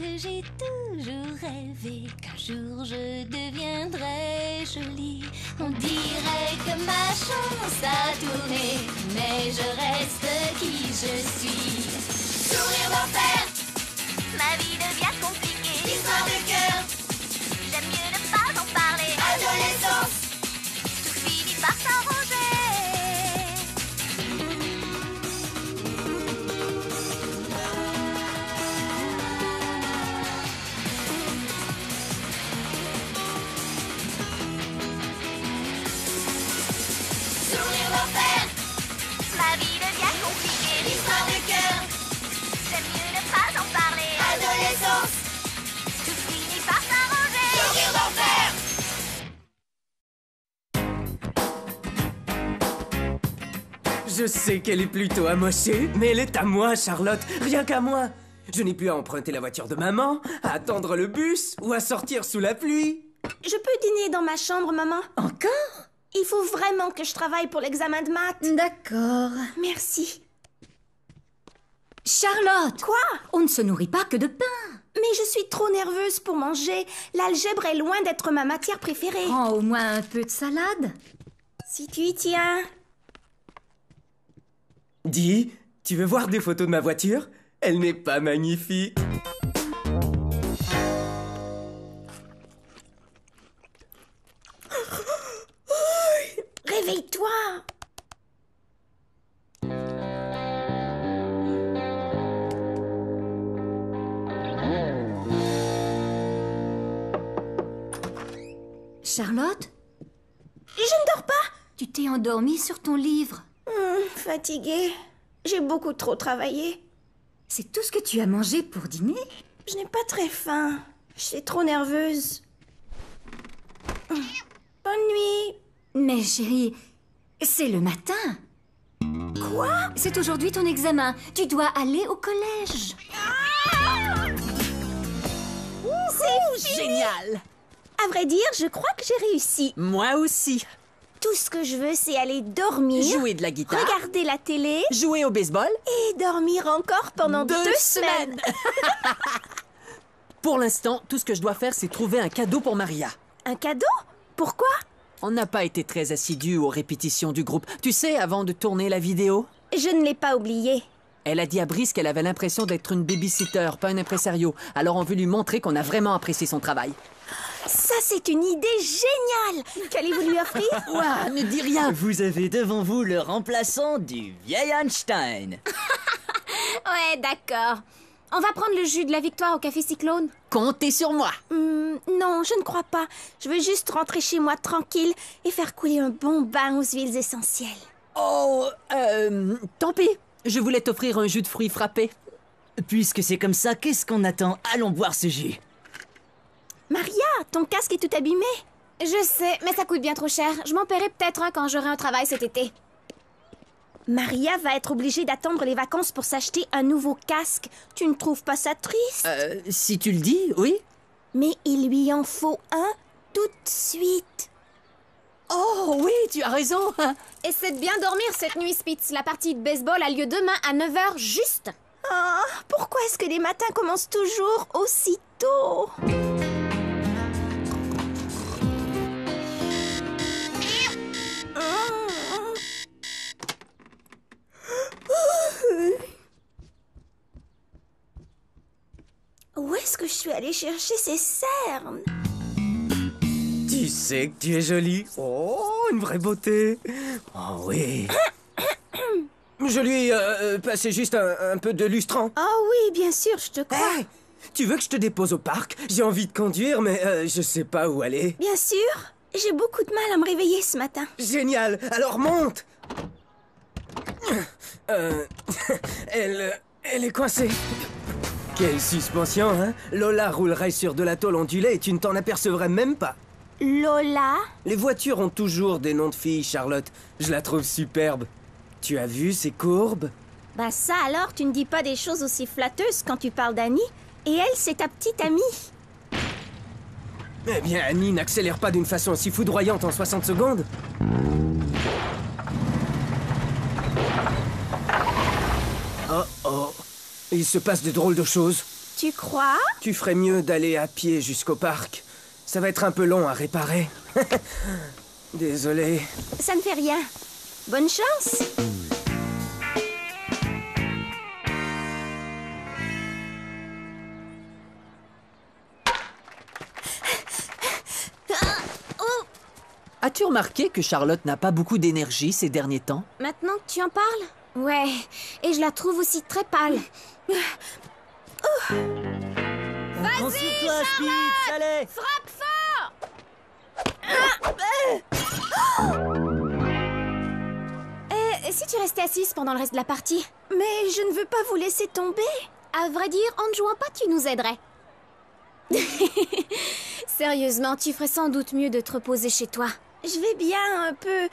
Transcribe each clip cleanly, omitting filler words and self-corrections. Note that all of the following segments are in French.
que j'ai toujours rêvé qu'un jour je deviendrai jolie. On dirait que ma chance a tourné, mais je reste qui je suis. Sourire d'enfer, ma vie devient compliquée. Histoire de cœur, j'aime mieux ne pas en parler. Adolescence, tout finit par s'arranger. Sourire d'enfer, ma vie devient compliquée. L'histoire de cœur, j'aime mieux ne pas en parler. Adolescence, tout finit par s'arranger. Sourire d'enfer. Je sais qu'elle est plutôt amochée, mais elle est à moi, Charlotte, rien qu'à moi. Je n'ai plus à emprunter la voiture de maman, à attendre le bus ou à sortir sous la pluie. Je peux dîner dans ma chambre, maman? Encore? Il faut vraiment que je travaille pour l'examen de maths. D'accord. Merci. Charlotte! Quoi? On ne se nourrit pas que de pain. Mais je suis trop nerveuse pour manger. L'algèbre est loin d'être ma matière préférée. Prends au moins un peu de salade. Si tu y tiens. Dis, tu veux voir des photos de ma voiture? Elle n'est pas magnifique. Réveille-toi. Charlotte, Je ne dors pas. tu t'es endormie sur ton livre. Fatiguée. J'ai beaucoup trop travaillé. C'est tout ce que tu as mangé pour dîner? Je n'ai pas très faim. Je suis trop nerveuse. Bonne nuit. Mais chérie, c'est le matin. Quoi? C'est aujourd'hui ton examen. Tu dois aller au collège. C'est fini. Génial! À vrai dire, je crois que j'ai réussi. Moi aussi. Tout ce que je veux, c'est aller dormir, Jouer de la guitare, regarder la télé jouer au baseball. et dormir encore pendant 2 semaines. Pour l'instant, tout ce que je dois faire, c'est trouver un cadeau pour Maria. Un cadeau? Pourquoi? On n'a pas été très assidus aux répétitions du groupe. Tu sais, avant de tourner la vidéo, Je ne l'ai pas oublié. elle a dit à Brice qu'elle avait l'impression d'être une babysitter, pas un impresario. Alors on veut lui montrer qu'on a vraiment apprécié son travail. Ça, c'est une idée géniale. Qu'allez-vous lui offrir? Ouah, ne dis rien! Vous avez devant vous le remplaçant du vieil Einstein. Ouais, d'accord. On va prendre le jus de la victoire au café Cyclone. Comptez sur moi! Non, je ne crois pas. Je veux juste rentrer chez moi tranquille et faire couler un bon bain aux huiles essentielles. Oh, tant pis. Je voulais t'offrir un jus de fruits frappé. Puisque c'est comme ça, qu'est-ce qu'on attend? Allons boire ce jus. Maria, ton casque est tout abîmé. Je sais, mais ça coûte bien trop cher. Je m'en paierai peut-être un quand j'aurai un travail cet été. Maria va être obligée d'attendre les vacances pour s'acheter un nouveau casque. Tu ne trouves pas ça triste? Si tu le dis, oui. Mais il lui en faut un tout de suite. Oh, oui, tu as raison. Essaie de bien dormir cette nuit, Spitz. La partie de baseball a lieu demain à 9h juste. Ah, pourquoi est-ce que les matins commencent toujours aussi tôt? Où est-ce que je suis allée chercher ces cernes? Tu sais que tu es jolie. Oh, une vraie beauté. Oh oui. Je lui ai passé juste un peu de lustrant. Oh oui, bien sûr, je te crois. Hey, tu veux que je te dépose au parc? J'ai envie de conduire, mais je sais pas où aller. Bien sûr. J'ai beaucoup de mal à me réveiller ce matin. Génial, alors monte. Elle est coincée. Quelle suspension, hein? Lola roulerait sur de la tôle ondulée et tu ne t'en apercevrais même pas. Lola? Les voitures ont toujours des noms de filles, Charlotte. Je la trouve superbe. Tu as vu ces courbes? Bah ça alors, tu ne dis pas des choses aussi flatteuses quand tu parles d'Annie. Et elle, c'est ta petite amie. Eh bien, Annie n'accélère pas d'une façon aussi foudroyante en 60 secondes. Oh oh. Il se passe de drôles de choses. Tu crois? Tu ferais mieux d'aller à pied jusqu'au parc. Ça va être un peu long à réparer. Désolé. Ça ne fait rien. Bonne chance. As-tu remarqué que Charlotte n'a pas beaucoup d'énergie ces derniers temps? Maintenant que tu en parles? Ouais, et je la trouve aussi très pâle. Vas-y, sur toi, Spitz, allez. Frappe fort! Et si tu restais assise pendant le reste de la partie? Mais je ne veux pas vous laisser tomber. À vrai dire, en ne jouant pas, tu nous aiderais. Sérieusement, tu ferais sans doute mieux de te reposer chez toi. Je vais bien, un peu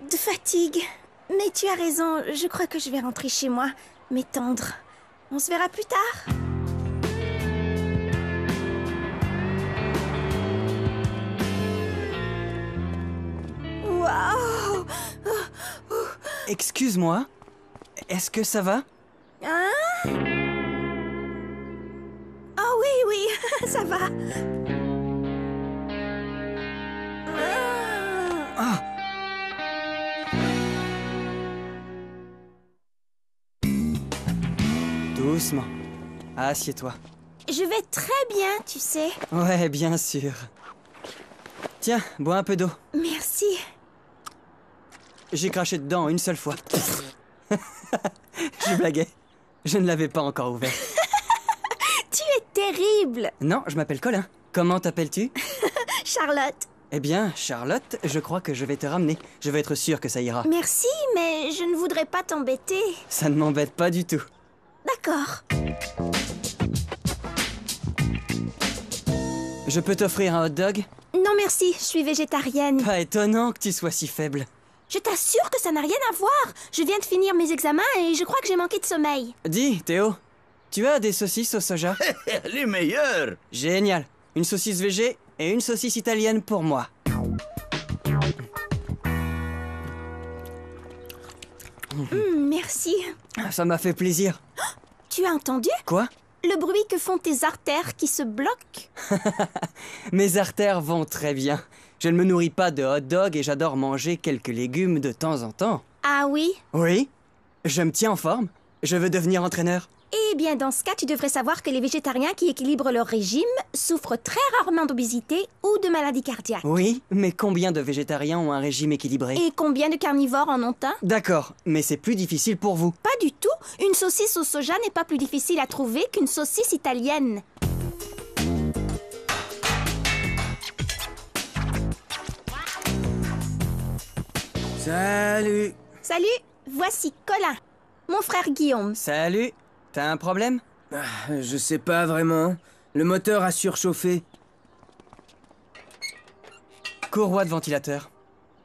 de fatigue. Mais tu as raison, je crois que je vais rentrer chez moi, m'étendre. On se verra plus tard. Waouh! Excuse-moi, est-ce que ça va? Hein? Oh oui, oui, ça va. Ah! Doucement. Assieds-toi. Je vais très bien, tu sais. Ouais, bien sûr. Tiens, bois un peu d'eau. Merci. J'ai craché dedans une seule fois. Je blaguais. Je ne l'avais pas encore ouvert. Tu es terrible. Non, je m'appelle Colin. Comment t'appelles-tu? Charlotte. Eh bien, Charlotte, je crois que je vais te ramener. Je veux être sûr que ça ira. Merci, mais je ne voudrais pas t'embêter. Ça ne m'embête pas du tout. D'accord. Je peux t'offrir un hot dog? Non merci, je suis végétarienne. Pas étonnant que tu sois si faible. Je t'assure que ça n'a rien à voir. Je viens de finir mes examens et je crois que j'ai manqué de sommeil. Dis, Théo, tu as des saucisses au soja? Les meilleurs! Génial. Une saucisse végé et une saucisse italienne pour moi. Merci. Ça m'a fait plaisir. Tu as entendu? Quoi? Le bruit que font tes artères qui se bloquent? Mes artères vont très bien. Je ne me nourris pas de hot dog et j'adore manger quelques légumes de temps en temps. Ah oui? Oui, je me tiens en forme. Je veux devenir entraîneur. Eh bien, dans ce cas, tu devrais savoir que les végétariens qui équilibrent leur régime souffrent très rarement d'obésité ou de maladies cardiaques. Oui, mais combien de végétariens ont un régime équilibré? Et combien de carnivores en ont un? D'accord, mais c'est plus difficile pour vous. Pas du tout. Une saucisse au soja n'est pas plus difficile à trouver qu'une saucisse italienne. Salut. Salut, voici Colin, mon frère Guillaume. Salut, t'as un problème? Je sais pas vraiment. Le moteur a surchauffé. Courroie de ventilateur.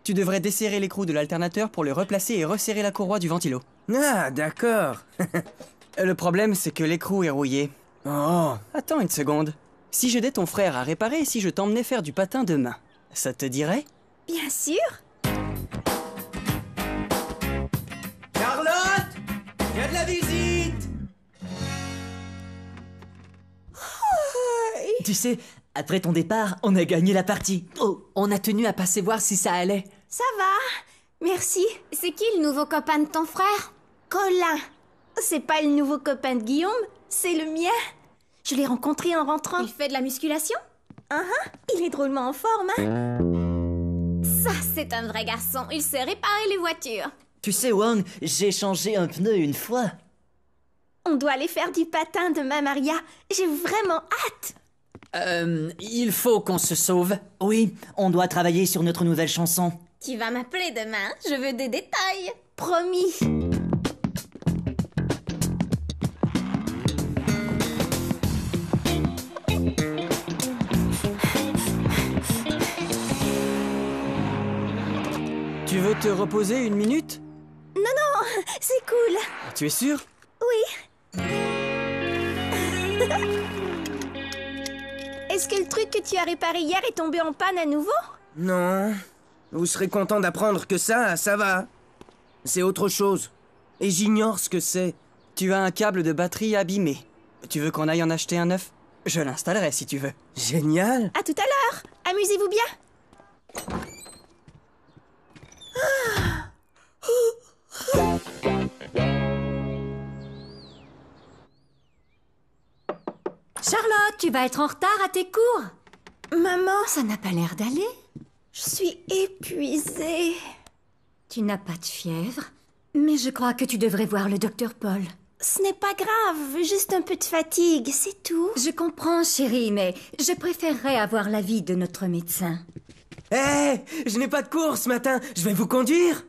Tu devrais desserrer l'écrou de l'alternateur pour le replacer et resserrer la courroie du ventilo. Ah, d'accord. Le problème, c'est que l'écrou est rouillé. Oh. Attends une seconde. Si j'aidais ton frère à réparer et si je t'emmenais faire du patin demain, ça te dirait? Bien sûr. Charlotte, il y a de la visite. Tu sais, après ton départ, on a gagné la partie. Oh, On a tenu à passer voir si ça allait. Ça va. Merci. C'est qui le nouveau copain de ton frère? Colin. C'est pas le nouveau copain de Guillaume, c'est le mien. Je l'ai rencontré en rentrant. Il fait de la musculation? Il est drôlement en forme, hein? Ça, c'est un vrai garçon. Il sait réparer les voitures. tu sais, Wang, j'ai changé un pneu une fois. On doit aller faire du patin demain, Maria. J'ai vraiment hâte. Il faut qu'on se sauve. Oui, on doit travailler sur notre nouvelle chanson. Tu vas m'appeler demain. Je veux des détails. Promis. Tu veux te reposer une minute? C'est cool. Tu es sûr? Oui. Est-ce que le truc que tu as réparé hier est tombé en panne à nouveau? Non. Vous serez content d'apprendre que ça va. C'est autre chose. Et j'ignore ce que c'est. Tu as un câble de batterie abîmé. Tu veux qu'on aille en acheter un neuf? Je l'installerai si tu veux. Génial. À tout à l'heure. Amusez-vous bien. Charlotte, tu vas être en retard à tes cours. Maman, Ça n'a pas l'air d'aller. je suis épuisée. Tu n'as pas de fièvre, mais je crois que tu devrais voir le docteur Paul. Ce n'est pas grave, juste un peu de fatigue, c'est tout. Je comprends, chérie, mais je préférerais avoir l'avis de notre médecin. Hé, je n'ai pas de cours ce matin. Je vais vous conduire.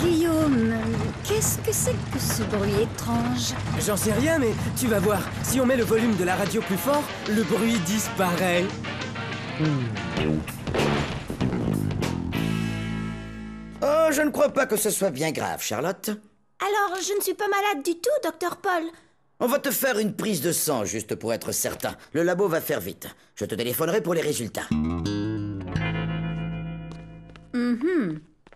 Guillaume, qu'est-ce que c'est que ce bruit étrange? J'en sais rien, mais tu vas voir. Si on met le volume de la radio plus fort, le bruit disparaît. Oh, je ne crois pas que ce soit bien grave, Charlotte. Alors, je ne suis pas malade du tout, docteur Paul. On va te faire une prise de sang, juste pour être certain. Le labo va faire vite. Je te téléphonerai pour les résultats.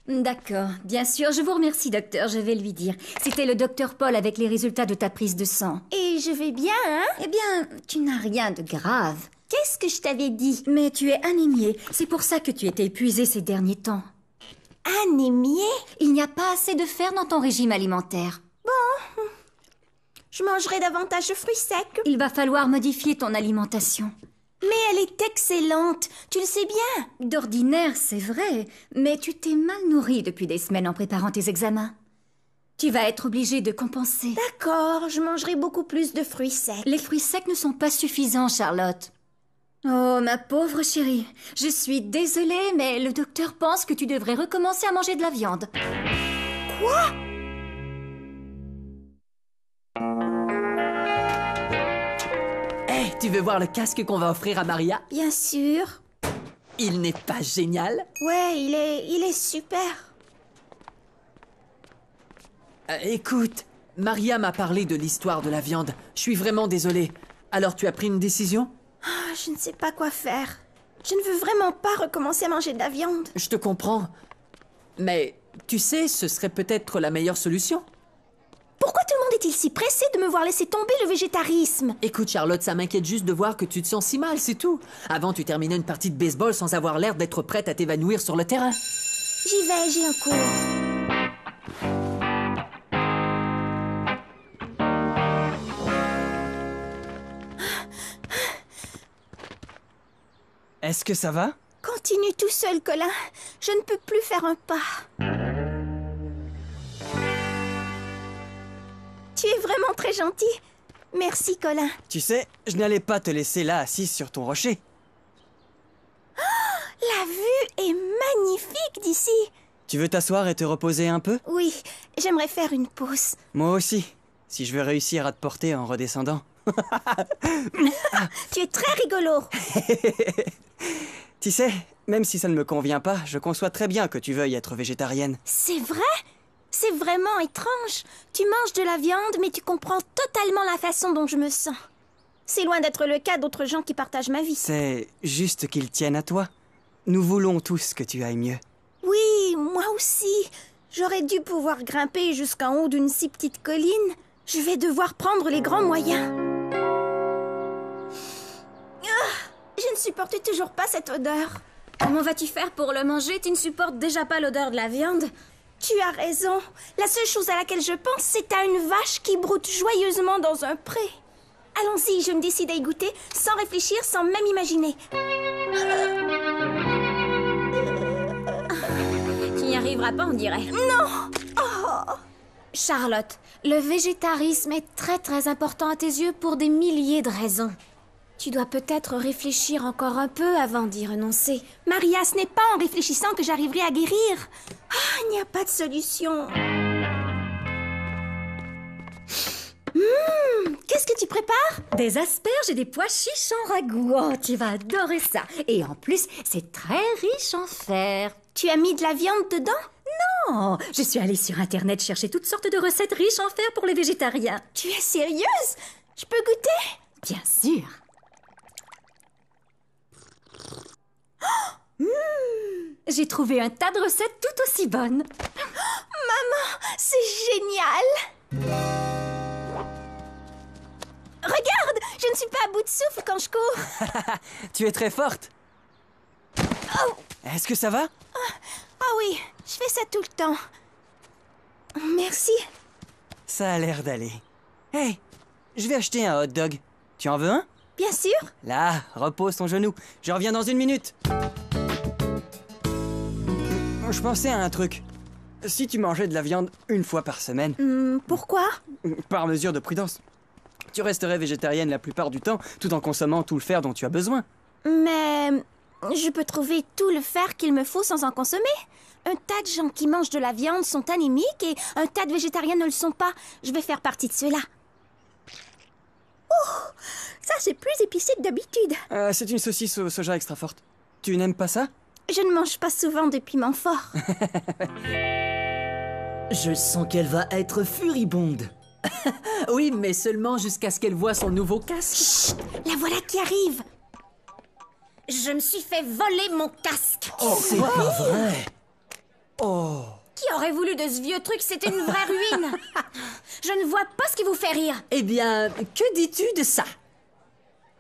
D'accord, bien sûr, je vous remercie, docteur, je vais lui dire. C'était le docteur Paul avec les résultats de ta prise de sang. Et je vais bien, hein? Eh bien, tu n'as rien de grave. Qu'est-ce que je t'avais dit? Mais tu es anémiée, c'est pour ça que tu étais épuisée ces derniers temps. Anémiée? Il n'y a pas assez de fer dans ton régime alimentaire. Je mangerai davantage de fruits secs. Il va falloir modifier ton alimentation. Mais elle est excellente, tu le sais bien. D'ordinaire, c'est vrai, mais tu t'es mal nourrie depuis des semaines en préparant tes examens. Tu vas être obligée de compenser. D'accord, je mangerai beaucoup plus de fruits secs. Les fruits secs ne sont pas suffisants, Charlotte. Oh, ma pauvre chérie, je suis désolée, mais le docteur pense que tu devrais recommencer à manger de la viande. Quoi? Tu veux voir le casque qu'on va offrir à Maria? Bien sûr. Il n'est pas génial? Ouais, il est super. Écoute, Maria m'a parlé de l'histoire de la viande. Je suis vraiment désolé. Alors tu as pris une décision? Je ne sais pas quoi faire. Je ne veux vraiment pas recommencer à manger de la viande. Je te comprends. Mais, tu sais, ce serait peut-être la meilleure solution. Pourquoi tout le monde est-il si pressé de me voir laisser tomber le végétarisme? Écoute, Charlotte, ça m'inquiète juste de voir que tu te sens si mal, c'est tout. Avant, tu terminais une partie de baseball sans avoir l'air d'être prête à t'évanouir sur le terrain. J'y vais, j'ai un cours. Est-ce que ça va? Continue tout seul, Colin. Je ne peux plus faire un pas. Tu es vraiment très gentil. Merci, Colin. Tu sais, je n'allais pas te laisser là assise sur ton rocher. La vue est magnifique d'ici. Tu veux t'asseoir et te reposer un peu? Oui, j'aimerais faire une pause. Moi aussi, si je veux réussir à te porter en redescendant. Tu es très rigolo. Tu sais, même si ça ne me convient pas, je conçois très bien que tu veuilles être végétarienne. C'est vrai? C'est vraiment étrange. Tu manges de la viande, mais tu comprends totalement la façon dont je me sens. C'est loin d'être le cas d'autres gens qui partagent ma vie. C'est juste qu'ils tiennent à toi. Nous voulons tous que tu ailles mieux. Oui, moi aussi. J'aurais dû pouvoir grimper jusqu'en haut d'une si petite colline. Je vais devoir prendre les grands moyens. Je ne supporte toujours pas cette odeur. Comment vas-tu faire pour le manger? Tu ne supportes déjà pas l'odeur de la viande? Tu as raison. La seule chose à laquelle je pense, c'est à une vache qui broute joyeusement dans un pré. Allons-y, je me décide à y goûter, sans réfléchir, sans même imaginer. Tu n'y arriveras pas, on dirait. Non! Charlotte, le végétarisme est très très important à tes yeux pour des milliers de raisons. Tu dois peut-être réfléchir encore un peu avant d'y renoncer. Maria, ce n'est pas en réfléchissant que j'arriverai à guérir. Il n'y a pas de solution. Qu'est-ce que tu prépares? Des asperges et des pois chiches en ragoût. Oh, tu vas adorer ça. Et en plus, c'est très riche en fer. Tu as mis de la viande dedans? Non, je suis allée sur Internet chercher toutes sortes de recettes riches en fer pour les végétariens. Tu es sérieuse? Je peux goûter? Bien sûr. J'ai trouvé trouvé un tas de recettes tout aussi bonnes. Maman, c'est génial! Regarde, je ne suis pas à bout de souffle quand je cours. Tu es très forte. Est-ce que ça va? Ah oui, je fais ça tout le temps. Merci. Ça a l'air d'aller. Hey, je vais acheter un hot dog. Tu en veux un? Bien sûr. Là, repose ton genou. Je reviens dans 1 minute. Je pensais à un truc. Si tu mangeais de la viande 1 fois par semaine... Pourquoi? Par mesure de prudence. Tu resterais végétarienne la plupart du temps, tout en consommant tout le fer dont tu as besoin. Mais je peux trouver tout le fer qu'il me faut sans en consommer. Un tas de gens qui mangent de la viande sont anémiques et un tas de végétariens ne le sont pas. Je vais faire partie de ceux-là. Oh, ça c'est plus épicé que d'habitude. C'est une saucisse au soja extra forte. Tu n'aimes pas ça? Je ne mange pas souvent de piment fort. Je sens qu'elle va être furibonde. Oui, mais seulement jusqu'à ce qu'elle voie son nouveau casque. Chut, la voilà qui arrive. Je me suis fait voler mon casque. Oh, c'est pas vrai. Oh. Qui aurait voulu de ce vieux truc? C'était une vraie ruine. Je ne vois pas ce qui vous fait rire. Eh bien, que dis-tu de ça?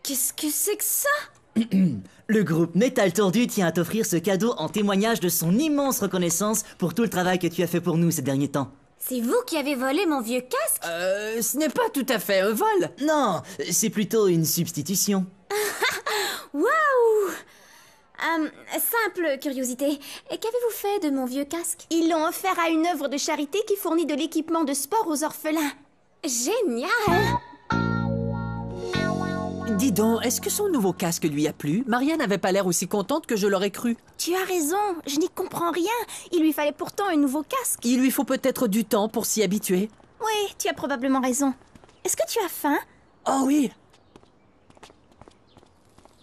Qu'est-ce que c'est que ça? Le groupe Métal Tordu tient à t'offrir ce cadeau en témoignage de son immense reconnaissance pour tout le travail que tu as fait pour nous ces derniers temps. C'est vous qui avez volé mon vieux casque? Ce n'est pas tout à fait un vol. Non, c'est plutôt une substitution. Waouh! Simple curiosité. Qu'avez-vous fait de mon vieux casque? Ils l'ont offert à une œuvre de charité qui fournit de l'équipement de sport aux orphelins. Génial! Dis donc, est-ce que son nouveau casque lui a plu? Maria n'avait pas l'air aussi contente que je l'aurais cru. Tu as raison, je n'y comprends rien. Il lui fallait pourtant un nouveau casque. Il lui faut peut-être du temps pour s'y habituer. Oui, tu as probablement raison. Est-ce que tu as faim? Oh oui!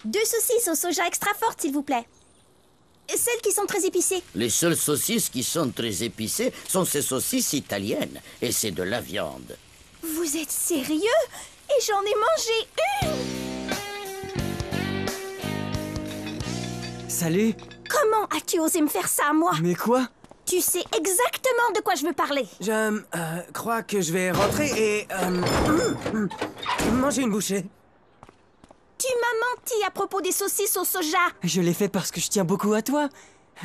2 saucisses au soja extra forte, s'il vous plaît. Celles qui sont très épicées. Les seules saucisses qui sont très épicées sont ces saucisses italiennes. Et c'est de la viande. Vous êtes sérieux? Et j'en ai mangé une! Salut. Comment as-tu osé me faire ça à moi? Mais quoi? Tu sais exactement de quoi je veux parler. Je crois que je vais rentrer et manger une bouchée. Tu m'as menti à propos des saucisses au soja. Je l'ai fait parce que je tiens beaucoup à toi.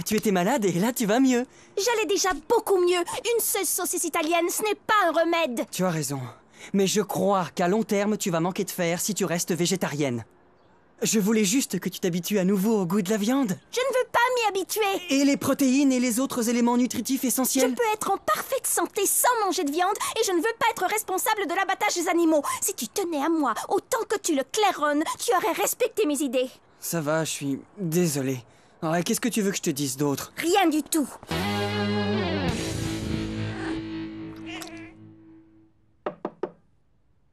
Tu étais malade et là tu vas mieux. J'allais déjà beaucoup mieux. Une seule saucisse italienne, ce n'est pas un remède. Tu as raison. Mais je crois qu'à long terme, tu vas manquer de fer si tu restes végétarienne. Je voulais juste que tu t'habitues à nouveau au goût de la viande. Je ne veux pas m'y habituer. Et les protéines et les autres éléments nutritifs Je essentiels. peux être en parfaite santé sans manger de viande et je ne veux pas être responsable de l'abattage des animaux. Si tu tenais à moi autant que tu le claironnes, tu aurais respecté mes idées. Ça va, je suis désolé. Ouais, qu'est-ce que tu veux que je te dise d'autre? Rien du tout.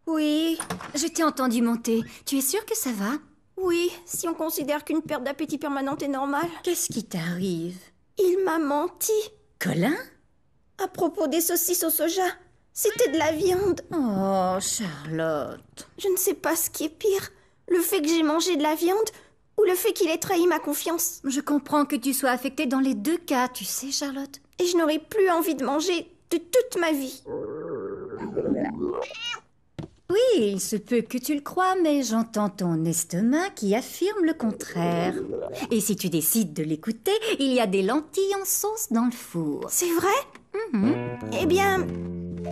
Oui, Je t'ai entendu monter. Tu es sûre que ça va? oui, si on considère qu'une perte d'appétit permanente est normale. Qu'est-ce qui t'arrive? Il m'a menti. Colin? À propos des saucisses au soja, c'était de la viande. Oh, Charlotte. Je ne sais pas ce qui est pire. Le fait que j'ai mangé de la viande ou le fait qu'il ait trahi ma confiance. Je comprends que tu sois affectée dans les 2 cas, tu sais, Charlotte. Et je n'aurai plus envie de manger de toute ma vie. Oui, il se peut que tu le crois, mais j'entends ton estomac qui affirme le contraire. Et si tu décides de l'écouter, il y a des lentilles en sauce dans le four. C'est vrai? Eh bien,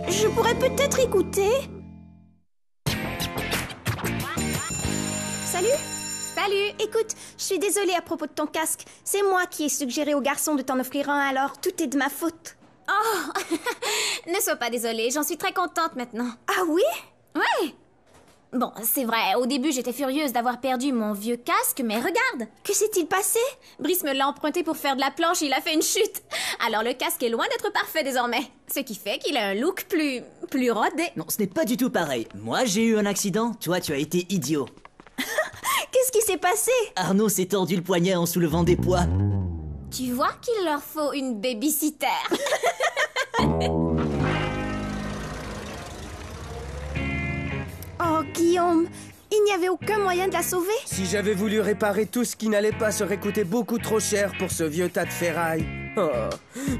je pourrais peut-être écouter. Salut? Salut! Écoute, je suis désolée à propos de ton casque. C'est moi qui ai suggéré au garçon de t'en offrir un, alors tout est de ma faute. Oh! Ne sois pas désolée, j'en suis très contente maintenant. Ah oui? Ouais! Bon, c'est vrai, au début j'étais furieuse d'avoir perdu mon vieux casque, mais regarde! Que s'est-il passé? Brice me l'a emprunté pour faire de la planche et il a fait une chute. Alors le casque est loin d'être parfait désormais. Ce qui fait qu'il a un look plus rodé. Non, ce n'est pas du tout pareil. Moi, j'ai eu un accident. Toi, tu as été idiot. Qu'est-ce qui s'est passé? Arnaud s'est tordu le poignet en soulevant des poids. Tu vois qu'il leur faut une babysitter. Oh, Guillaume, il n'y n'y avait aucun moyen de la sauver? Si j'avais voulu réparer tout ce qui n'allait pas serait coûté beaucoup trop cher pour ce vieux tas de ferraille. Oh,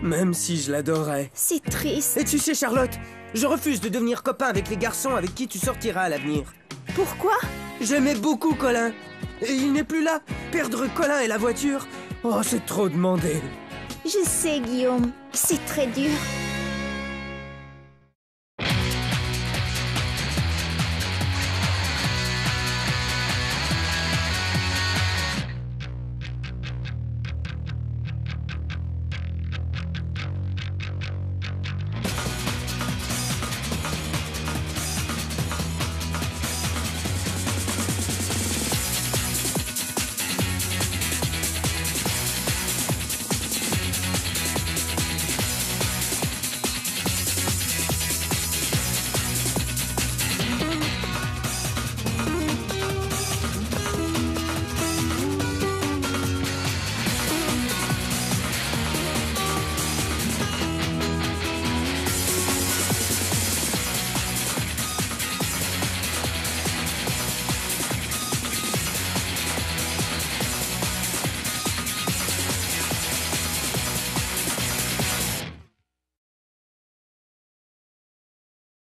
même si je l'adorais. C'est triste. Et tu sais, Charlotte, je refuse de devenir copain avec les garçons avec qui tu sortiras à l'avenir. Pourquoi? J'aimais beaucoup Colin. Et il n'est plus là. Perdre Colin et la voiture, oh, c'est trop demandé. Je sais, Guillaume. C'est très dur.